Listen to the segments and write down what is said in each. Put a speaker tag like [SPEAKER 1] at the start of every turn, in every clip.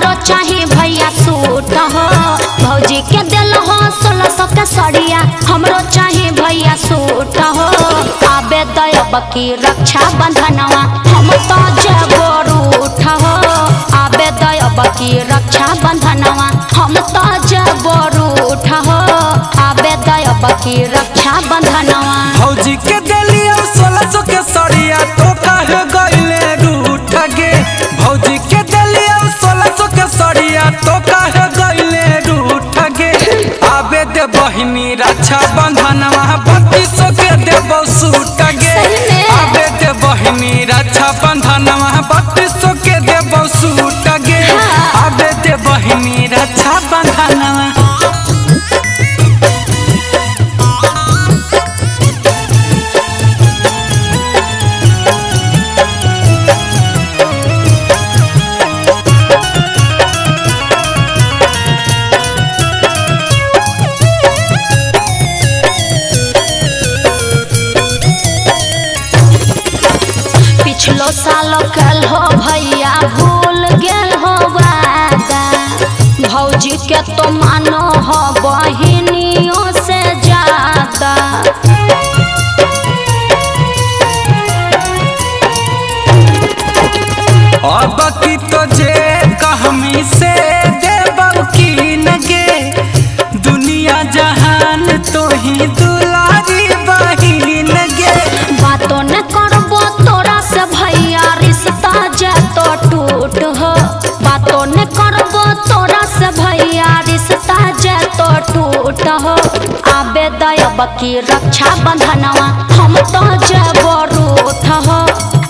[SPEAKER 1] हमरो चाहे भैया सूट हो। भौजी के दिल हो 1600 के सड़िया, हमरो चाहे भैया सूट हो। आबे दयब की रक्षा बंधनवा हम तो जेबो रूठ हो। आबे दयब की रक्षा बंधनवा हम तो जेबो रूठ हो। आबे दयब की रक्षा बंधनवा।
[SPEAKER 2] भौजी के दिलिया 1600 के सड़िया तो काहे गइले रूठ गे। भौजी के दिलिया 1600 के सड़िया तो काहे गइले रूठ गे। आबे दे बहिनी रक्षा बंधनवा 3200 के देबो सूट गे। आबे दे बहिनी रक्षा बंधनवा 3200 के देबो सूट गे। आबे दे बहिनी रक्षा बंधनवा।
[SPEAKER 1] पिछलो साल कल हो भैया भूल गेल हो वादा। भौजी के तो मानो हो बहिनियों से ज्यादा।
[SPEAKER 2] अब की तो जे कहमी से देबौ की नगे। दुनिया जहान तो ही दुलारी बहिन गे।
[SPEAKER 1] बातों न करबो तोरा से भैया रिश्ता जे तो टूट हो। बातों न करबो तोरा से भैया रिश्ता जे तो टूट हो। आबे दयब की रक्षा बंधनवा हम तो जेबो रूठ हो।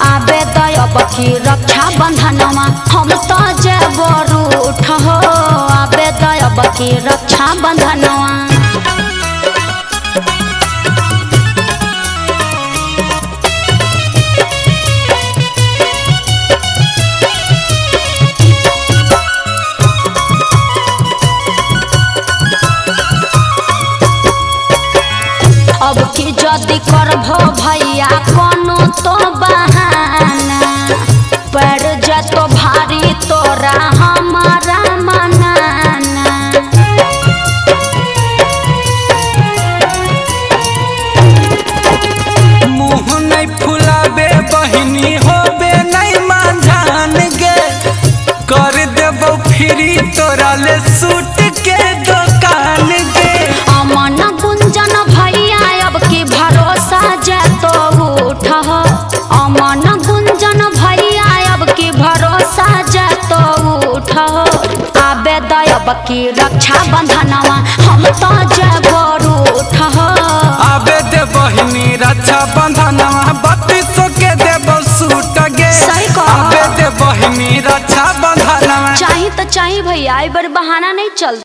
[SPEAKER 1] आबे दयब की रक्षा बंधनवा हम तो जेबो रूठ हो। आबे दयब की रक्षा बंधनवा। अब की जदी करबो भैया कोनो तो बहाना। पड़ जतो भारी तोरा हमारा मनाना।
[SPEAKER 2] मुँह नहीं फुलाबे बहिनी होबे नहीं मांझान गे। कर देबो फ्री तोरा ले सूट के दुकान गे।
[SPEAKER 1] अमन गुंजन भैया अब की भरोसा जे तो उठ हो। अमन गुंजन भैया अब की भरोसा जे तो उठ हो। आबे दयब की रक्षा बंधनवा हम तो जेबो रूठ हो।
[SPEAKER 2] आबे दे बहिनी रक्षा बंधनवा 3200 के देबो सूट गे।
[SPEAKER 1] सही कहा।
[SPEAKER 2] आबे दे बहिनी रक्षा बंधनवा।
[SPEAKER 1] चाही तो चाही भैया, एक बार बहाना नहीं चल।